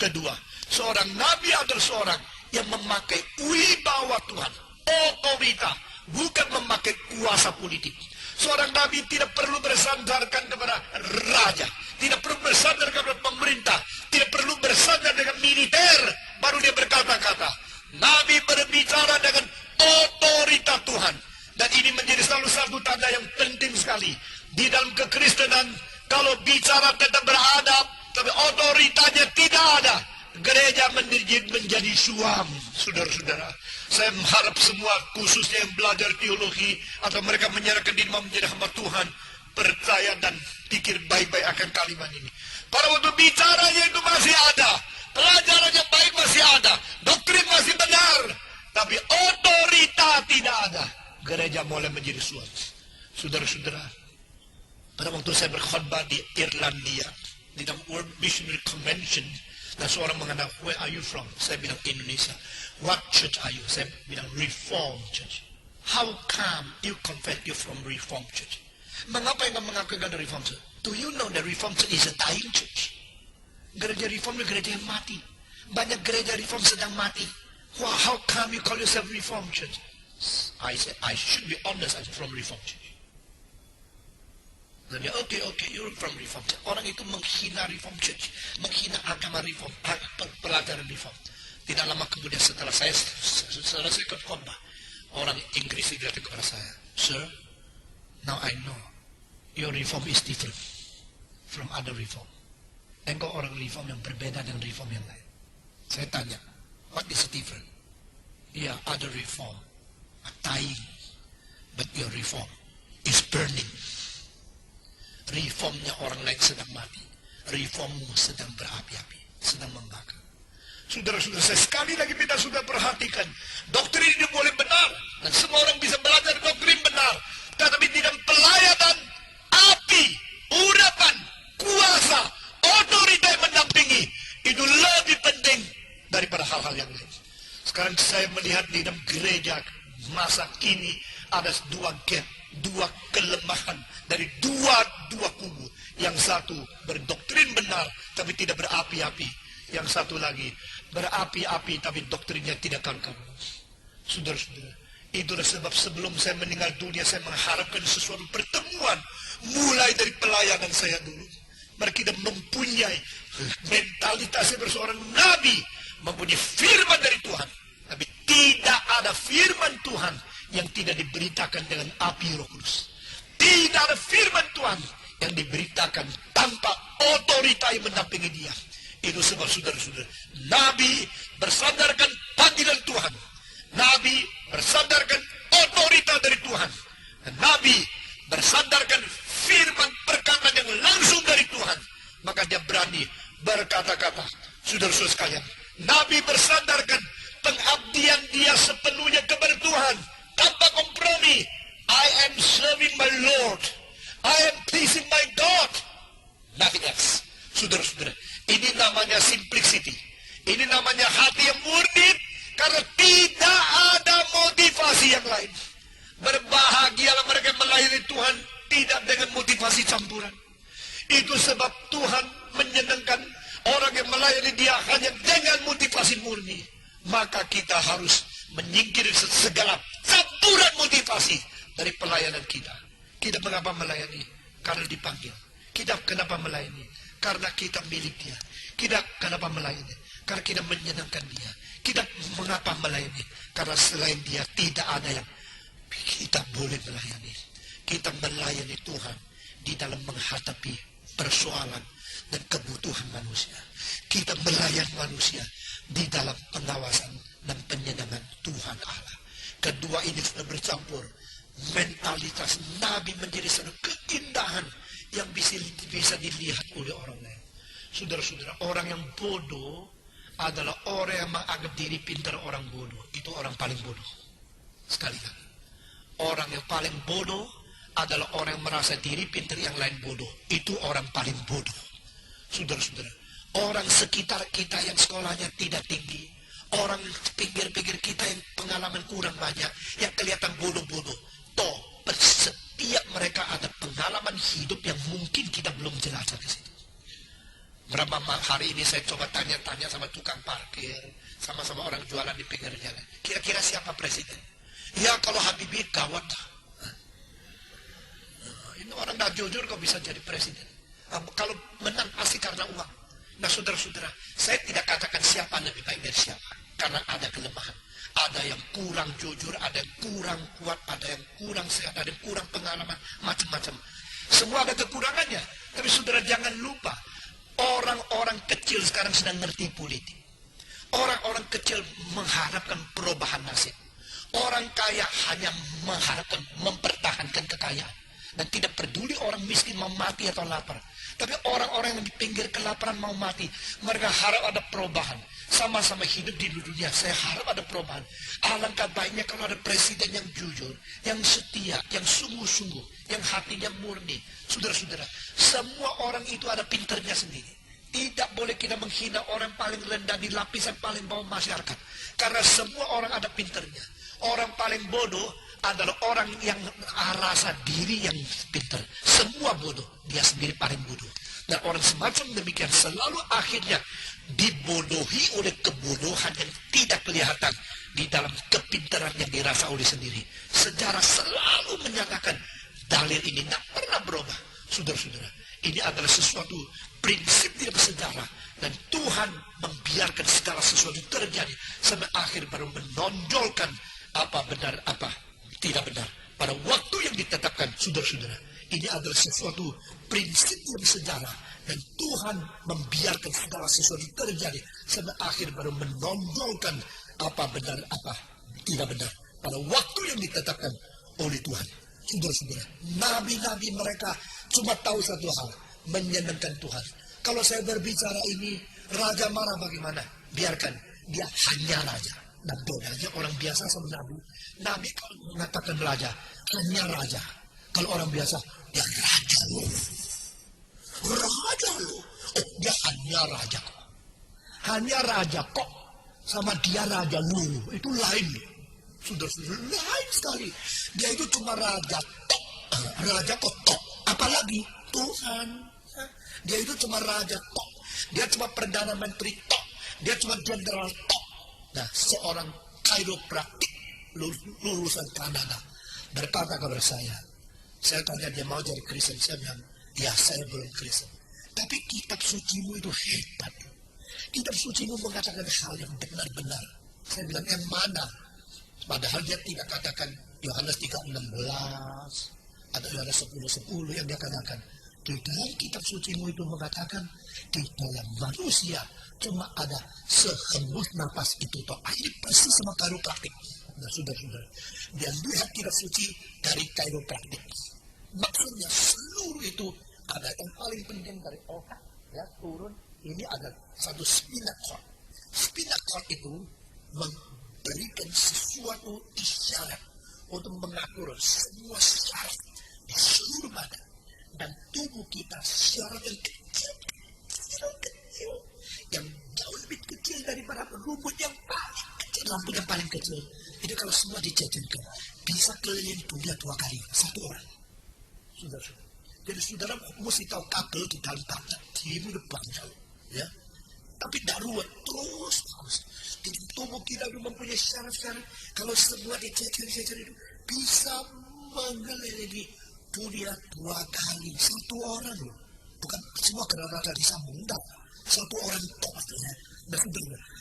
Kedua, seorang nabi adalah seorang yang memakai wibawa Tuhan, otorita, bukan memakai kuasa politik. Seorang nabi tidak perlu bersandarkan kepada raja, tidak perlu bersandar kepada pemerintah, tidak perlu bersandar dengan militer, baru dia berkata-kata. Nabi berbicara dengan otorita Tuhan. Dan ini menjadi selalu satu tanda yang penting sekali. Di dalam kekristenan, kalau bicara tentang beradab, tapi otoritanya tidak ada, gereja menjadi suam, saudara-saudara. Saya mengharap semua, khususnya yang belajar teologi, atau mereka menyerahkan diri mau menjadi hamba Tuhan, percaya dan pikir baik-baik akan kalimat ini. Pada waktu bicaranya itu masih ada, pelajaran yang baik masih ada, doktrin masih benar, tapi otorita tidak ada. Gereja mulai menjadi suam. Saudara-saudara, pada waktu saya berkhotbah di Irlandia, di dalam World Missionary Convention, dan seorang mengatakan, where are you from? Saya bilang Indonesia. What church are you? Saya bilang Reform Church. How come you confess you from Reform Church? Mengapa yang mengaku dari Reform Church? Do you know that Reform Church is a dying church? Gereja Reform itu gereja yang mati. Banyak gereja Reform sedang mati. Well, how come you call yourself Reform Church? I said, I should be honest, I'm from Reform Church. Dan dia, okay, you're from Reform Church. Orang itu menghina Reform Church, menghina agama Reform, pelajaran Reform. Tidak lama kemudian setelah saya ikut khotbah, orang Inggris itu datang kepada saya, Sir, now I know your Reform is different from other Reform. Engkau orang Reform yang berbeda dengan Reform yang lain. Saya tanya, what is different? Yeah, other Reform are dying, but your Reform is burning. Reformnya orang lain sedang mati, reformmu sedang berapi-api, sedang membakar. Saudara-saudara, saya sekali lagi minta sudah perhatikan, doktrin ini boleh benar, dan semua orang bisa belajar doktrin benar, tetapi di dalam pelayanan, api, urapan, kuasa, otorita yang mendampingi, itu lebih penting daripada hal-hal yang lain. Sekarang saya melihat di dalam gereja masa kini ada dua gap, dua kelemahan dari dua kubu. Yang satu berdoktrin benar tapi tidak berapi-api. Yang satu lagi berapi-api tapi doktrinnya tidak karu-karu. Saudara-saudara, itulah sebab sebelum saya meninggal dunia saya mengharapkan sesuatu pertemuan mulai dari pelayanan saya dulu. Mari kita mempunyai mentalitas sebagai seorang nabi, mempunyai firman dari Tuhan. Tapi tidak ada firman Tuhan yang tidak diberitakan dengan api Roh Kudus. Tidak ada firman Tuhan yang diberitakan tanpa otorita yang mendampingi dia. Itu sebab saudara-saudara, Nabi bersandarkan panggilan Tuhan. Nabi bersandarkan otorita dari Tuhan. Dan Nabi bersandarkan firman perkataan yang langsung dari Tuhan. Maka dia berani berkata-kata. Saudara-saudara sekalian, Nabi bersandarkan pengabdian dia sepenuhnya kepada Tuhan. Tanpa kompromi. I am serving my Lord. I am pleasing my God. Nothing else. Saudara-saudara, ini namanya simplicity. Ini namanya hati yang murni, karena tidak ada motivasi yang lain. Berbahagialah mereka melayani Tuhan tidak dengan motivasi campuran. Itu sebab Tuhan menyenangkan orang yang melayani dia hanya dengan motivasi murni. Maka kita harus menyingkir segala campuran motivasi dari pelayanan kita. Kita mengapa melayani? Karena dipanggil. Kita kenapa melayani? Karena kita milik dia. Kita kenapa melayani? Karena kita menyenangkan dia. Kita mengapa melayani? Karena selain dia tidak ada yang kita boleh melayani. Kita melayani Tuhan di dalam menghadapi persoalan dan kebutuhan manusia. Kita melayani manusia di dalam pengawasan dan penyenangan Tuhan Allah. Kedua ini sudah bercampur. Mentalitas Nabi menjadi satu keindahan yang bisa dilihat oleh orang lain. Saudara-saudara, orang yang bodoh adalah orang yang menganggap diri pintar orang bodoh. Itu orang paling bodoh. Sekali lagi, orang yang paling bodoh adalah orang yang merasa diri pintar yang lain bodoh. Itu orang paling bodoh. Saudara-saudara, orang sekitar kita yang sekolahnya tidak tinggi, orang pinggir-pinggir kita yang pengalaman kurang banyak, yang kelihatan bodoh-bodoh, toh setiap mereka ada pengalaman hidup yang mungkin kita belum jelajah ke situ. Berapa hari ini saya coba tanya-tanya sama tukang parkir, sama-sama orang jualan di pinggir jalan. Kira-kira siapa presiden? Ya kalau Habibie gawat. Ini orang dah jujur kok bisa jadi presiden. Kalau menang pasti karena uang. Nah saudara-saudara, saya tidak katakan siapa lebih baik dari siapa. Karena ada kelemahan. Ada yang kurang jujur, ada yang kurang kuat, ada yang kurang sehat, ada yang kurang pengalaman, macam-macam. Semua ada kekurangannya. Tapi saudara jangan lupa, orang-orang kecil sekarang sedang ngerti politik. Orang-orang kecil mengharapkan perubahan nasib. Orang kaya hanya mengharapkan mempertahankan kekayaan. Dan tidak peduli orang miskin mau mati atau lapar. Tapi orang-orang yang di pinggir kelaparan mau mati, mereka harap ada perubahan. Sama-sama hidup di dunia, saya harap ada perubahan. Alangkah baiknya kalau ada presiden yang jujur, yang setia, yang sungguh-sungguh, yang hatinya murni. Saudara-saudara, semua orang itu ada pinternya sendiri. Tidak boleh kita menghina orang paling rendah di lapisan paling bawah masyarakat. Karena semua orang ada pinternya. Orang paling bodoh adalah orang yang rasa diri yang pintar. Semua bodoh, dia sendiri paling bodoh. Dan orang semacam demikian selalu akhirnya dibodohi oleh kebodohan yang tidak kelihatan di dalam kepintaran yang dirasa oleh sendiri. Sejarah selalu menyatakan dalil ini tidak pernah berubah. Saudara-saudara, ini adalah sesuatu prinsip dalam sejarah. Dan Tuhan membiarkan segala sesuatu terjadi sampai akhir baru menonjolkan apa benar, apa tidak benar. Pada waktu yang ditetapkan, saudara-saudara, ini adalah sesuatu prinsip dalam sejarah. Dan Tuhan membiarkan segala sesuatu terjadi sampai akhir baru menonjolkan apa benar, apa tidak benar. Pada waktu yang ditetapkan oleh Tuhan. Saudara-saudara, nabi-nabi mereka cuma tahu satu hal, menyenangkan Tuhan. Kalau saya berbicara ini, raja marah bagaimana? Biarkan, dia hanya raja. Dan bedanya orang biasa sama nabi. Nabi kalau mengatakan raja, hanya raja. Kalau orang biasa, dia raja loh. Raja loh. Oh, dia hanya raja kok. Hanya raja kok. Sama dia raja loh. Itu lain. Sudah lain sekali. Dia itu cuma raja tok. Raja kok tok. Apalagi Tuhan. Dia itu cuma raja tok. Dia cuma perdana menteri tok. Dia cuma jenderal tok. Nah, seorang chiropraktik lulusan Kanada berkata kepada saya tanya dia mau jadi Kristen, saya bilang, ya saya belum Kristen. Tapi kitab sucimu itu hebat. Kitab sucimu mengatakan hal yang benar-benar. Saya bilang, yang mana? Padahal dia tidak katakan Yohanes 3:16 atau Yohanes 10:10 yang dia katakan. Di dalam kitab sucimu itu mengatakan di dalam manusia cuma ada sehembus nafas itu toh. Ini persis sama chiropraktik. Nah, saudara-saudara, dia lihat kitab suci dari chiropraktik. Maksudnya seluruh itu ada yang paling penting dari otak ya turun. Ini ada satu spinal cord. Spinal cord itu memberikan sesuatu isyarat untuk mengatur semua syarat di seluruh badan dan tubuh kita secara yang kecil, yang jauh lebih kecil daripada rumput yang paling kecil, rambut yang paling kecil. Itu kalau semua dijajarkan bisa keliling dunia 2 kali satu orang. Saudara, jadi saudara mesti tahu kabel di dalam badan ini udah banyak, ya. Tapi darurat terus. Jadi tubuh kita itu mempunyai syarat-syarat. Kalau semua dijajar itu bisa mengelilingi dunia 2 kali satu orang loh. Bukan semua generasi disambung, enggak. Satu orang tomat ya.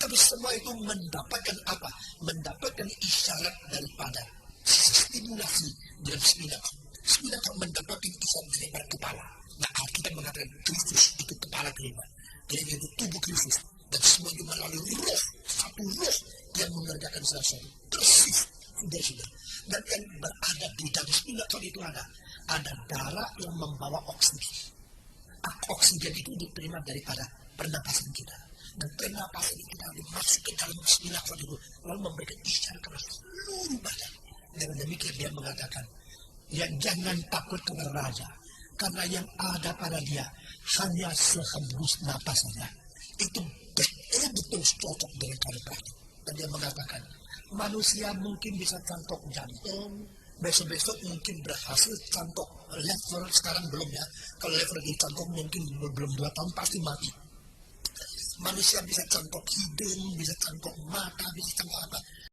Tapi semua itu mendapatkan apa? Mendapatkan isyarat daripada stimulasi dalam spinal. Spinal mendapatkan isyarat daripada kepala. Nah, kita mengatakan Kristus itu kepala kelima. Kelima itu tubuh Kristus. Dan semua itu melalui roh. Satu roh yang mengerjakan sesuatu. Persis. Sudah. Dan yang berada di dalam spinal itu ada darah yang membawa oksigen. Oksigen itu diterima daripada pernapasan kita. Dan pernapasan kita dimasuk ke dalam spinal itu. Lalu memberikan isyarat kepada seluruh badan. Dengan demikian dia mengatakan, ya jangan takut kepada raja. Karena yang ada pada dia hanya sehembus napas saja. Itu betul-betul cocok dengan chiropraktik. Dan dia mengatakan, manusia mungkin bisa cantok jantung, besok-besok mungkin berhasil cantok lever, sekarang belum ya. Kalau lever di cantok mungkin belum 2 tahun pasti mati. Manusia bisa cangkok hidung, bisa cangkok mata, bisa cangkok apa.